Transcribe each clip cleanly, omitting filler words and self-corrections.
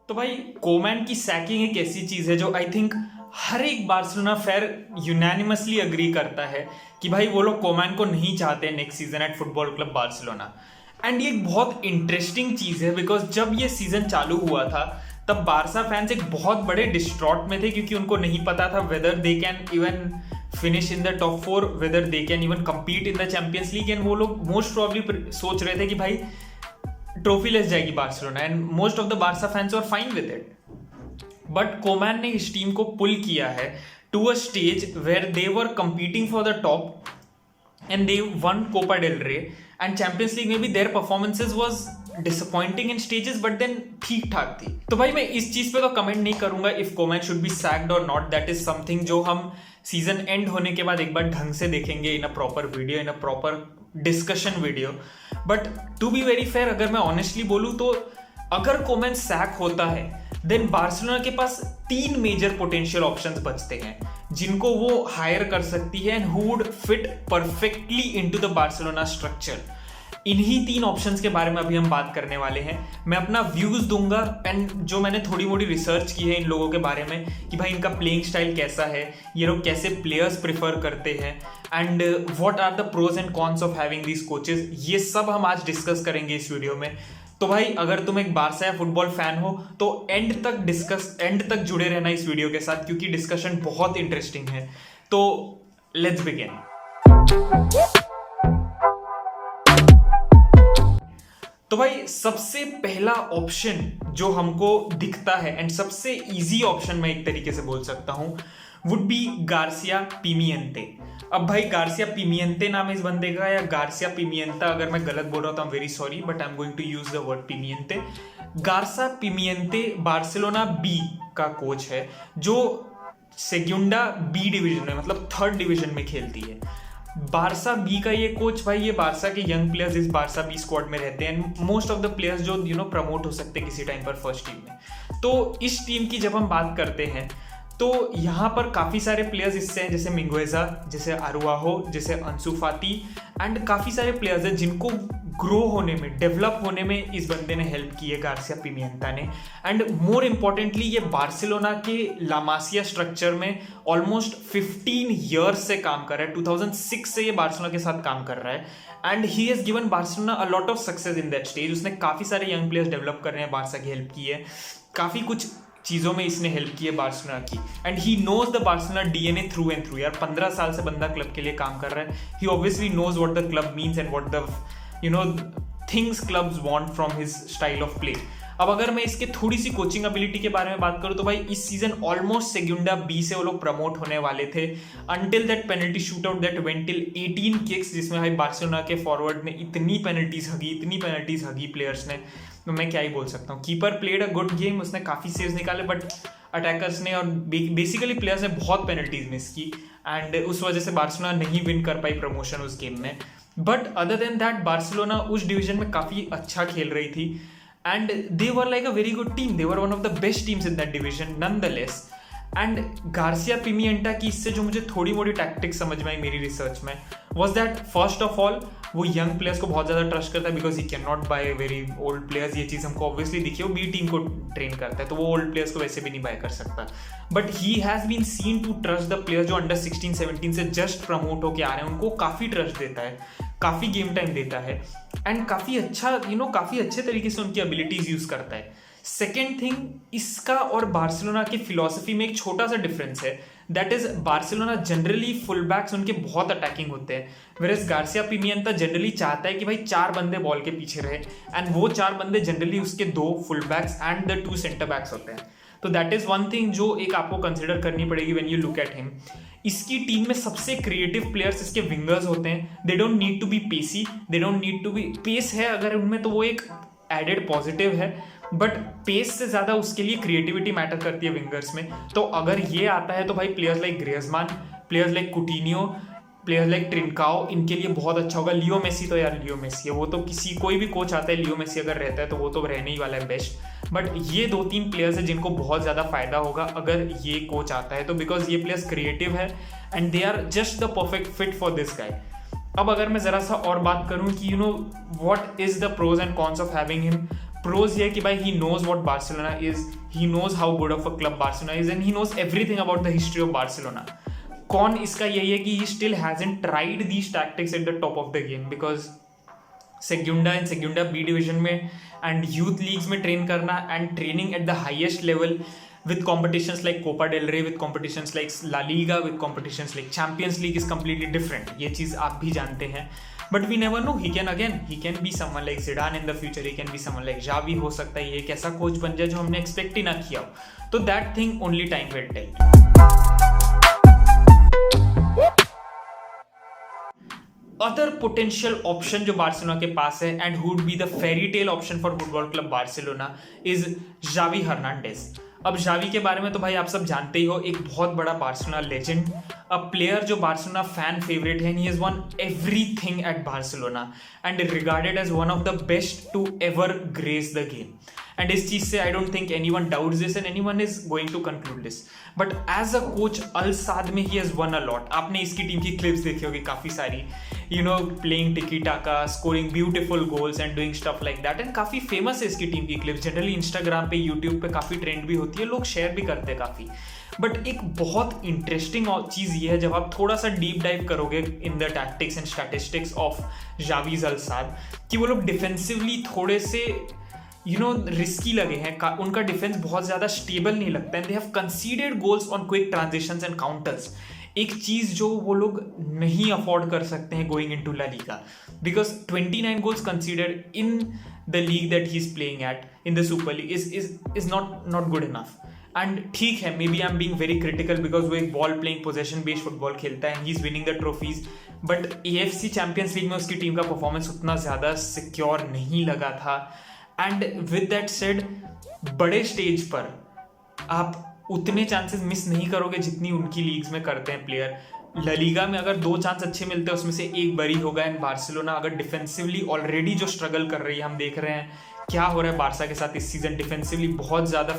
तो भाई कोमैन की सैकिंग एक ऐसी चीज है जो आई थिंक हर एक बार्सिलोना फैन यूनानिमसली अग्री करता है कि भाई वो लोग कोमैन को नहीं चाहते next season at football club Barcelona. And ये एक बहुत इंटरेस्टिंग चीज है बिकॉज जब ये सीजन चालू हुआ था तब बारसा फैंस एक बहुत बड़े डिस्ट्रॉट में थे क्योंकि उनको नहीं पता था whether they can even finish in the top 4, whether they can even compete in the Champions League. And वो लोग मोस्ट प्रॉब्ली सोच रहे थे कि भाई ट्रॉफी लेस जाएगी Barcelona and most of the Barca fans were fine with it. But Koeman ने इस टीम को पुल किया है to a stage where they were competing for the top and they won Copa del रे and Champions League में भी their performances was disappointing in stages but then ठीक ठाक थी। तो भाई मैं इस चीज पे तो कमेंट नहीं करूंगा if Koeman should be sacked और नॉट, दैट इज समथिंग जो हम सीजन एंड होने के बाद एक बार ढंग से देखेंगे in a proper video, in a proper discussion video. But to be very fair, अगर मैं ऑनेस्टली बोलूं तो अगर कोमैन सैक होता है देन बार्सिलोना के पास 3 मेजर पोटेंशियल ऑप्शंस बचते हैं जिनको वो हायर कर सकती है and who would fit perfectly into the Barcelona structure. इन्हीं 3 ऑप्शंस के बारे में अभी हम बात करने वाले हैं। मैं अपना व्यूज दूंगा एंड जो मैंने थोड़ी मोड़ी रिसर्च की है इन लोगों के बारे में कि भाई इनका प्लेइंग स्टाइल कैसा है, ये लोग कैसे प्लेयर्स प्रिफर करते हैं and what are the pros and cons of having these coaches, ये सब हम आज डिस्कस करेंगे इस वीडियो में। तो भाई अगर तुम एक बारसा या फुटबॉल फैन हो तो एंड तक जुड़े रहना इस वीडियो के साथ क्योंकि डिस्कशन बहुत इंटरेस्टिंग है। तो लेट्स बिगिन। तो भाई सबसे पहला ऑप्शन जो हमको दिखता है एंड सबसे इजी ऑप्शन मैं एक तरीके से बोल सकता हूं वुड बी गार्सिया पिमिएंते। अब भाई गार्सिया पिमिएंते नाम है इस बंदे का या गार्सिया पिमिएंता, अगर मैं गलत बोल रहा हूं तो I am very sorry but I am going to use the word Pimienta. Garcia Pimienta Barcelona B का कोच है जो सेग्युंडा बी डिवीजन में मतलब 3rd डिवीजन में खेलती है। बारसा बी का ये कोच, भाई ये बारसा के यंग प्लेयर्स इस बारसा बी स्क्वाड में रहते हैं, मोस्ट ऑफ द प्लेयर्स जो प्रमोट हो सकते हैं किसी टाइम पर फर्स्ट टीम में। तो इस टीम की जब हम बात करते हैं तो यहाँ पर काफ़ी सारे प्लेयर्स इससे हैं जैसे मिंगुएजा, जैसे अरुआहो, जैसे अंसु फाती एंड काफ़ी सारे प्लेयर्स हैं जिनको ग्रो होने में, डेवलप होने में इस बंदे ने हेल्प की है गार्सिया पिमिएंता ने। एंड मोर इम्पॉर्टेंटली ये बार्सिलोना के ला मासिया स्ट्रक्चर में ऑलमोस्ट 15 ईयर्स से काम कर रहा है। 2006 से ये बार्सिलोना के साथ काम कर रहा है and he has given Barcelona a lot of success in that stage. उसने काफ़ी सारे यंग प्लेयर्स डेवलप करने में बारसा की हेल्प की है, काफ़ी कुछ चीज़ों में इसने हेल्प की है बार्सिलोना की and he knows the Barcelona DNA through and through. यार 15 साल से बंदा क्लब के लिए काम कर रहा है, he obviously knows what the club means and what the things clubs want from his style of play. अब अगर मैं इसके थोड़ी सी कोचिंग एबिलिटी के बारे में बात करूं तो भाई इस सीजन ऑलमोस्ट सेग्युंडा बी से वो लोग प्रमोट होने वाले थे until that penalty shoot out that went till 18 kicks, जिसमें भाई बार्सिलोना के फॉरवर्ड ने इतनी पेनल्टीज हगी प्लेयर्स ने, तो मैं क्या ही बोल सकता हूँ। Keeper played a good game, उसने काफ़ी सेव्स निकाले बट अटैकर्स ने और बेसिकली प्लेयर्स ने बहुत पेनल्टीज मिस की एंड उस वजह से बार्सिलोना नहीं विन कर पाई प्रमोशन उस गेम में। But other than that Barcelona उस डिवीजन में काफ़ी अच्छा खेल रही थी and they were like a very good team, they were one of the best teams in that division nonetheless. And Garcia Pimienta की इससे जो मुझे थोड़ी मोड़ी टैक्टिक्स समझ में आई मेरी रिसर्च में was that first of all वो यंग प्लेयर्स को बहुत ज़्यादा ट्रस्ट करता है because he cannot buy very old players. ये चीज़ हमको ऑब्वियसली दिखी, वो बी टीम को ट्रेन करता है तो वो ओल्ड प्लेयर्स को वैसे भी नहीं बाय कर सकता। But he has been seen to trust the players जो अंडर 16-17 से जस्ट प्रमोट होकर आ रहे हैं, उनको काफ़ी ट्रस्ट देता है, काफ़ी गेम टाइम देता है एंड काफ़ी अच्छा काफ़ी अच्छे तरीके से उनकी एबिलिटीज़ यूज़ करता है। सेकेंड थिंग, इसका और बार्सिलोना की फिलॉसफी में एक छोटा सा डिफरेंस है, that is Barcelona generally full backs उनके बहुत अटैकिंग होते हैं, वेरएज गार्सिया पिमिएंता जनरली चाहता है कि भाई 4 बंदे बॉल के पीछे रहे एंड वो 4 बंदे जनरली उसके 2 full backs and the 2 centre backs होते हैं। तो दैट इज वन थिंग जो एक आपको कंसिडर करनी पड़ेगी when you look at him. इसकी टीम में सबसे क्रिएटिव प्लेयर्स इसके विंगर्स होते हैं, they don't need to be pacey, they don't need to be, pace है अगर उनमें तो वो एक एडेड पॉजिटिव है बट पेस से ज़्यादा उसके लिए क्रिएटिविटी मैटर करती है विंगर्स में। तो अगर ये आता है तो भाई players like Griezmann, players like Coutinho, players like Trincao, इनके लिए बहुत अच्छा होगा। लियो मेसी तो यार लियो मेसी है, वो तो कोई भी कोच आता है, लियो मेसी अगर रहता है तो वो तो रहने ही वाला है बेस्ट। बट ये 2-3 प्लेयर्स हैं जिनको बहुत ज़्यादा फायदा होगा अगर ये कोच आता है तो, बिकॉज ये प्लेयर्स क्रिएटिव है and they are just the perfect fit for this guy. अब अगर मैं ज़रा सा और बात करूँ कि what is the pros and cons of having him, pros ये है कि भाई he knows what Barcelona is, he knows how good of a club Barcelona is, and he knows everything about the history of Barcelona. Cons इसका यही है कि he still hasn't tried these tactics at the top of the game, because Segunda B division में and youth leagues में train करना and training at the highest level with competitions like Copa del Rey, with competitions like La Liga, with competitions like Champions League is completely different. ये चीज़ आप भी जानते हैं, but we never know. He can be someone like Zidane in the future. He can be someone like Xavi हो सकता है, ये एक ऐसा कोच बन जाए जो हमने एक्सपेक्ट ही ना किया हो। तो that thing only time will tell. Other potential option जो बार्सिलोना के पास है and who would be the fairy tale option for Football Club Barcelona is Xavi Hernandez. अब जावी के बारे में तो भाई आप सब जानते ही हो, एक बहुत बड़ा बार्सिलोना लेजेंड, अ प्लेयर जो बार्सिलोना फैन फेवरेट है, he has won everything at Barcelona and regarded as one of the best to ever grace the game. And इस चीज से I don't think anyone doubts this and anyone is going to conclude this, but as a coach Al Sadd में he has won a lot. आपने इसकी team की clips देखी होगी काफी सारी, यू नो, प्लेइंग टिकी टाका, scoring beautiful goals and doing stuff like that, and काफी फेमस है इसकी टीम की क्लिप्स। जनरली इंस्टाग्राम पे, यूट्यूब पे काफी ट्रेंड भी होती है, लोग शेयर भी करते हैं काफी। बट एक बहुत इंटरेस्टिंग चीज ये है जब आप थोड़ा सा डीप डाइव करोगे in the tactics and statistics of Xavi Al Sadd, कि वो लोग डिफेंसिवली थोड़े से रिस्की लगे हैं, उनका डिफेंस बहुत ज्यादा स्टेबल नहीं लगता है, they have considered goals on quick transitions and counters. एक चीज जो वो लोग नहीं अफोर्ड कर सकते हैं going into La Liga, because 29 goals conceded in the league that he is playing at in the super league is not good enough. And ठीक है, maybe I am being very critical because वो एक ball playing possession based football खेलता है, he is winning the trophies, but AFC Champions League में उसकी team का performance उतना ज्यादा सिक्योर नहीं लगा था। एंड विद दैट सेड, बड़े स्टेज पर आप उतने चांसेस मिस नहीं करोगे जितनी उनकी लीग्स में करते हैं प्लेयर। ला लीगा में अगर 2 चांस अच्छे मिलते हैं उसमें से एक बरी होगा, एंड बार्सिलोना अगर डिफेंसिवली ऑलरेडी जो स्ट्रगल कर रही है, हम देख रहे हैं क्या हो रहा है बारसा के साथ इस सीजन, डिफेंसिवली बहुत ज़्यादा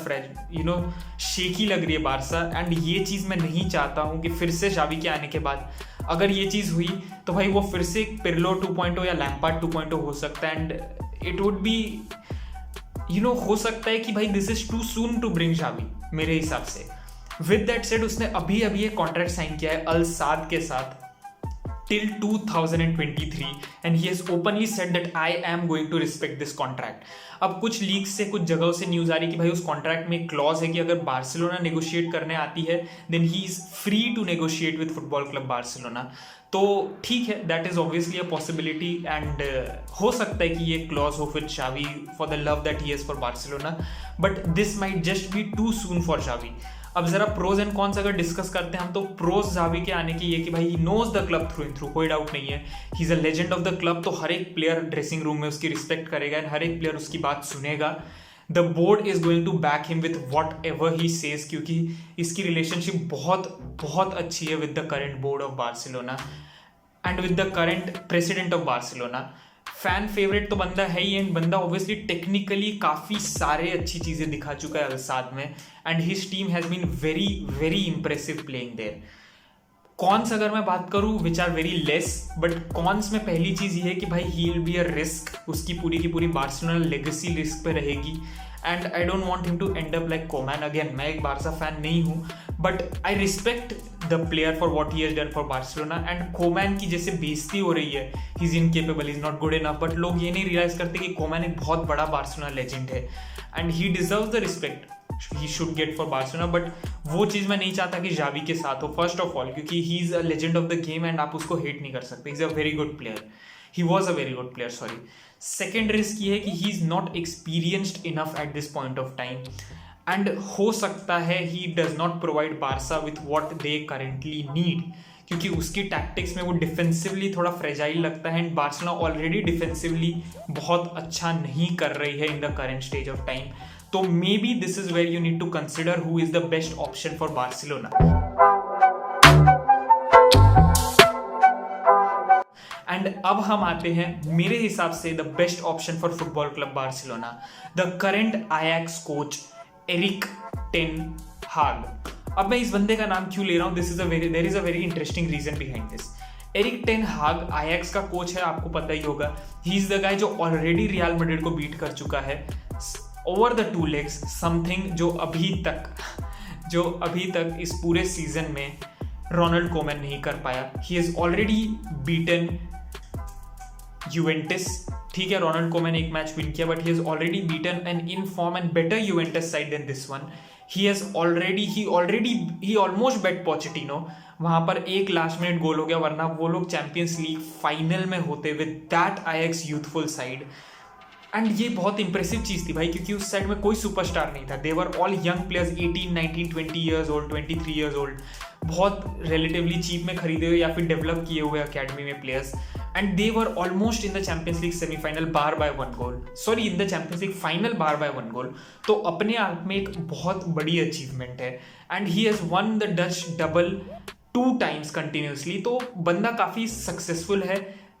शेकी लग रही है बारसा, एंड ये चीज़ मैं नहीं चाहता हूँ कि फिर से जावी के आने के बाद अगर ये चीज़ हुई तो भाई वो फिर से पिरलो 2.0 या लैम्पार्ड 2.0 हो सकता है, एंड इट वुड बी हो सकता है कि भाई this is too soon to bring Xavi मेरे हिसाब से। विद दैट सेड, उसने अभी एक कॉन्ट्रैक्ट साइन किया है अल साद के साथ till 2023 and he has openly said that I am going to respect this contract. अब कुछ लीक्स से, कुछ जगहों से न्यूज आ रही कि भाई उस कॉन्ट्रैक्ट में एक क्लॉज है कि अगर बार्सिलोना नेगोशिएट करने आती है then he is free to negotiate with football club Barcelona. तो ठीक है, that is obviously a possibility, and हो सकता है कि ये क्लॉज हो फिर Xavi for the love that he has for Barcelona, but this might just be too soon for Xavi. अब जरा प्रोज एंड कॉन्स अगर डिस्कस करते हैं हम, तो प्रोज जावी के आने की ये कि भाई he knows the club through and through, कोई डाउट नहीं है, he is a legend of the club. तो हर एक प्लेयर ड्रेसिंग रूम में उसकी रिस्पेक्ट करेगा एंड हर एक प्लेयर उसकी बात सुनेगा। The board is going to back him with whatever he says, क्योंकि इसकी रिलेशनशिप बहुत बहुत अच्छी है with the current board of Barcelona and with the current president of Barcelona. Fan favourite तो बंदा है ही, एंड बंदा ऑब्वियसली टेक्निकली काफ़ी सारे अच्छी चीज़ें दिखा चुका है अल साद में, and his team has been very very impressive playing there. Cons अगर मैं बात करूँ which are very less, but cons में पहली चीज़ ये है कि भाई he will be a risk, उसकी पूरी की पूरी बार्सिलोना लेगेसी रिस्क पे रहेगी, and I don't want him to end up like Koeman. Again, मैं एक बारसा फैन नहीं हूँ, but I respect the player for what he has done for Barcelona, and Koeman की जैसे बेइज्जती हो रही है, he is incapable, is not good enough, but लोग ये नहीं रियलाइज करते कि कोमैन एक बहुत बड़ा बार्सिलोना लेजेंड है and he deserves the respect he should get for Barcelona. But वो चीज़ मैं नहीं चाहता कि जावी के साथ हो, फर्स्ट ऑफ ऑल क्योंकि ही is a legend of the game and आप उसको हेट नहीं कर सकते, ही is a very good player, he was a very good player, sorry. Second risk ये है कि ही is not experienced enough at this point of time, and हो सकता है he does not provide Barça with what they currently need, क्योंकि उसकी tactics में वो डिफेंसिवली थोड़ा फ्रेजाइल लगता है, एंड बार्सिलोना ऑलरेडी डिफेंसिवली बहुत अच्छा नहीं कर रही है in the current stage of time. तो maybe this is where you need to consider who is the best option for Barcelona. And अब हम आते हैं मेरे हिसाब से the best option for football club Barcelona, the current Ajax coach Erik ten Hag. अब मैं इस बंदे का नाम क्यों ले रहा हूँ, there is a very interesting reason behind this. Erik ten Hag Ajax का कोच है, आपको पता ही होगा, ही इज द गाय जो ऑलरेडी रियल मैड्रिड को बीट कर चुका है ओवर द 2 legs, समथिंग जो अभी तक इस पूरे सीजन में रोनाल्ड कोमैन नहीं कर पाया. He has already beaten Juventus. ठीक है, रोनाल्ड कोमैन एक मैच विन किया, but he has already beaten an in form and better Juventus side than this one. He almost beat Pochettino. वहां पर एक लास्ट मिनट गोल हो गया, वरना वो लोग चैंपियंस लीग फाइनल में होते with that IX youthful side. And ये बहुत इंप्रेसिव चीज थी भाई, क्योंकि उस साइड में कोई सुपरस्टार नहीं था. They were all young players, 18, 19, 20 years old, 23 years old. बहुत रिलेटिवली चीप में खरीदे हुए या फिर डेवलप किए हुए अकेडमी में players. And they were almost in the Champions League semifinal bar by 1 goal, sorry in the Champions League final bar by 1 goal. तो अपने आप में एक बहुत बड़ी अचीवमेंट है. And he has won the Dutch double 2 times continuously. तो बंदा काफी सक्सेसफुल है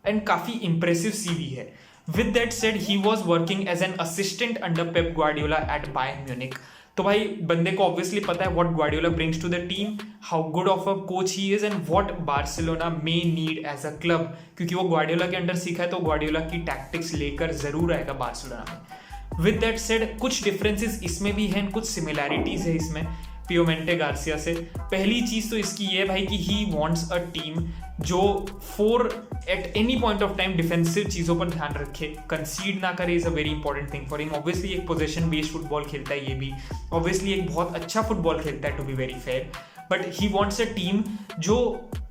एंड काफी इंप्रेसिव सीवी है. With that said, he was working as an assistant under Pep Guardiola at Bayern Munich. तो भाई बंदे को ऑब्वियसली पता है what Guardiola brings to the team, how good of a coach he is and what Barcelona may need as a club. क्योंकि वो Guardiola के under सीखा है, तो Guardiola की टैक्टिक्स लेकर जरूर आएगा बार्सिलोना में. With that said, कुछ डिफरेंसेस इसमें भी हैं, कुछ सिमिलैरिटीज है इसमें पियोमेंटे गार्सिया से. पहली चीज तो इसकी ये है भाई कि ही वांट्स अ टीम जो 4 eight any point of time defensive चीजों पर ध्यान रखे, कंसीड ना करे. Is a very important thing for him. Obviously एक पोजीशन बेस्ड फुटबॉल खेलता है, ये भी ऑब्वियसली एक बहुत अच्छा फुटबॉल खेलता है, to be very fair. But he wants a team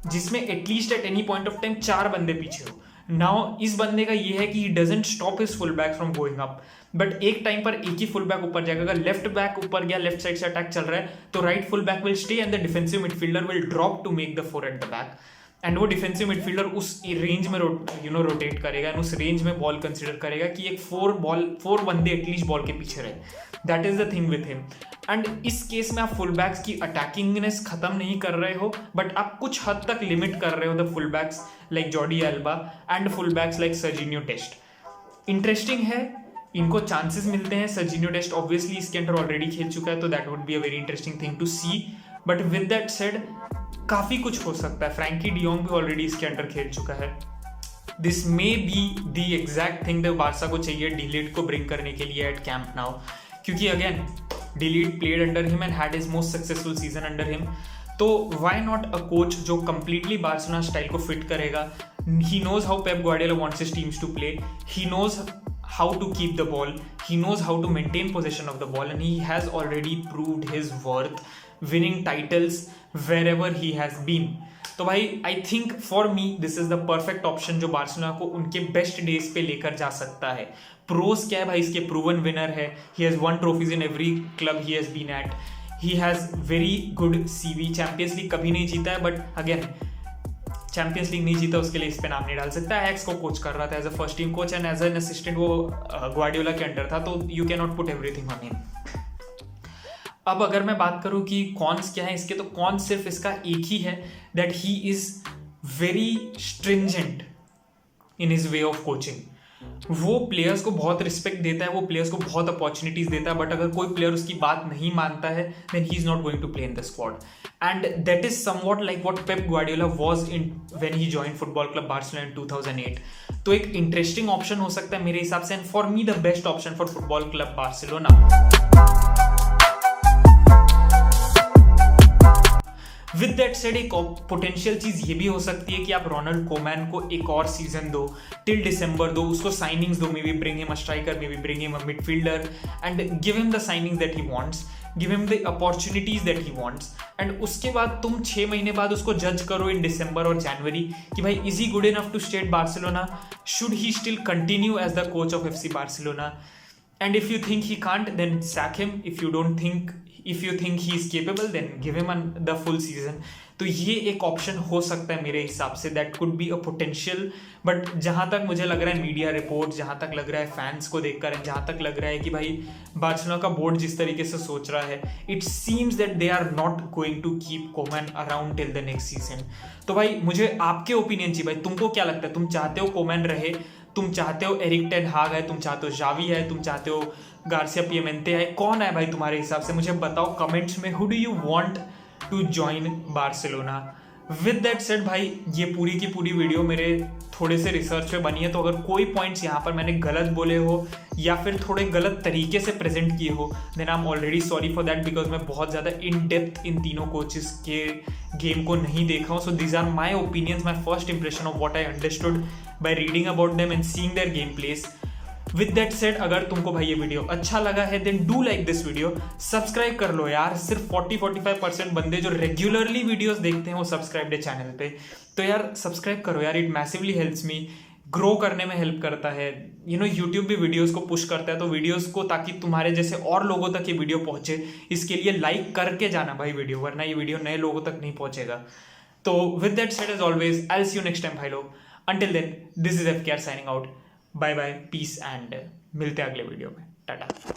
जिसमें at least at any point of time 4 बंदे पीछे हो. नाउ इस बंदे का ये है कि he doesn't stop his full back from going up, but एक टाइम पर एक ही फुल बैक ऊपर जाएगा. अगर लेफ्ट बैक ऊपर गया, लेफ्ट साइड से अटैक चल रहा है, तो right full back will stay and the defensive midfielder will drop to make the 4 at the back. And वो डिफेंसिव मिडफील्डर उस रेंज में रोटेट करेगा एंड उस रेंज में बॉल कंसिडर करेगा कि एक 4 बंदे एटलीस्ट बॉल के पीछे रहे. That is the thing with him. And इस केस में आप फुल बैक्स की अटैकिंगनेस खत्म नहीं कर रहे हो, बट आप कुछ हद तक लिमिट कर रहे हो the full backs like Jordi Alba and full backs like Sergino Dest. Interesting है, इनको चांसेस मिलते हैं. सर्जिनियो डेस्ट ऑब्वियसली इसके अंदर ऑलरेडी खेल चुका है, तो that would be a very interesting thing to see. But with that said काफी कुछ हो सकता है. फ्रैंकी डियोंग भी ऑलरेडी इसके अंदर खेल चुका है. This may be the exact thing the Barca को चाहिए डिलीट को ब्रिंग करने के लिए एट कैंप नाउ, क्योंकि again De Ligt played under him and had his most successful season under him. तो व्हाई नॉट अ कोच जो कंप्लीटली बार्सिलोना स्टाइल को फिट करेगा. He knows how Pep Guardiola wants his teams to play. He knows how to keep the ball, he knows how to maintain possession of the ball, and he has already proved his worth winning titles wherever he has been. तो भाई I think for me this is the perfect option जो Barcelona को उनके best days पे लेकर जा सकता है. प्रोस क्या है भाई इसके, प्रूवन विनर है. He has won trophies in every club he has been at. He has very good CV. Champions league कभी नहीं जीता है, बट अगेन चैंपियंस लीग नहीं जीता उसके लिए इस पे नाम नहीं डाल सकता. एक्स को कोच कर रहा था as a first team coach and as an assistant वो ग्वार्डियोला के अंडर था, तो you can not put everything on him. अब अगर मैं बात करूं कि कॉन्स क्या है इसके, तो कॉन्स सिर्फ इसका एक ही है, that he is very stringent in his way of coaching. वो प्लेयर्स को बहुत रिस्पेक्ट देता है, वो प्लेयर्स को बहुत अपॉर्चुनिटीज देता है, बट अगर कोई प्लेयर उसकी बात नहीं मानता है then he is not going to play in the squad. And that is somewhat like what Pep Guardiola was in when he joined football club Barcelona in 2008. तो एक इंटरेस्टिंग ऑप्शन हो सकता है मेरे हिसाब से, and for me the best option for football club Barcelona. With that said एक potential चीज ये भी हो सकती है कि आप रोनाल्ड कोमैन को एक और सीजन दो, टिल दिसंबर दो, उसको साइनिंग्स दो. May be bring him a striker, may be bring him a midfielder and give him the signings that he wants, give him the opportunities that he wants. And उसके बाद तुम 6 महीने बाद उसको जज करो इन दिसंबर और जनवरी कि भाई is he good enough to stay at Barcelona, should he still continue as the coach of FC Barcelona. And if you think he can't, then sack him. If you think he is capable, then give him the full season. तो ये एक option हो सकता है मेरे हिसाब से. That could be a potential. But जहाँ तक मुझे लग रहा है मीडिया रिपोर्ट, जहाँ तक लग रहा है फैंस को देखकर, जहाँ तक लग रहा है कि भाई बार्सिलोना का बोर्ड जिस तरीके से सोच रहा है, it seems that they are not going to keep Koeman around till the next season. तो भाई मुझे आपके ओपिनियन चाहिए भाई, तुमको क्या लगता है? तुम चाहते हो कोमैन रहे, तुम चाहते हो एरिक टेन हाग है, तुम चाहते हो जावी है, तुम चाहते हो गार्सिया पियमेंटे है? कौन है भाई तुम्हारे हिसाब से? मुझे बताओ कमेंट्स में. Who do you want to join Barcelona? With that said भाई, ये पूरी की पूरी वीडियो मेरे थोड़े से रिसर्च पे बनी है, तो अगर कोई पॉइंट्स यहाँ पर मैंने गलत बोले हो या फिर थोड़े गलत तरीके से प्रेजेंट किए हो, then I am already sorry for that, because मैं बहुत ज़्यादा इन डेप्थ इन तीनों कोचेस के गेम को नहीं देखा हूँ. So these are my opinions, my first impression of what I understood by reading about them and seeing their game plays. With that said, अगर तुमको भाई ये वीडियो अच्छा लगा है then do like this video, subscribe कर लो यार. सिर्फ 40-45% बंदे जो रेगुलरली वीडियोस देखते हैं वो सब्सक्राइब है चैनल पे, तो यार सब्सक्राइब करो यार. It massively helps me, grow करने में हेल्प करता है. यूट्यूब भी वीडियोस को पुश करता है, तो वीडियोस को ताकि तुम्हारे जैसे और लोगों तक ये वीडियो पहुंचे, इसके लिए लाइक करके जाना भाई वीडियो, वरना ये वीडियो नए लोगों तक नहीं पहुंचेगा. तो with that said, as always, I will see you next time भाई लोग. Until then, this is FKR signing out. Bye bye, peace and मिलते हैं अगले वीडियो में. टाटा.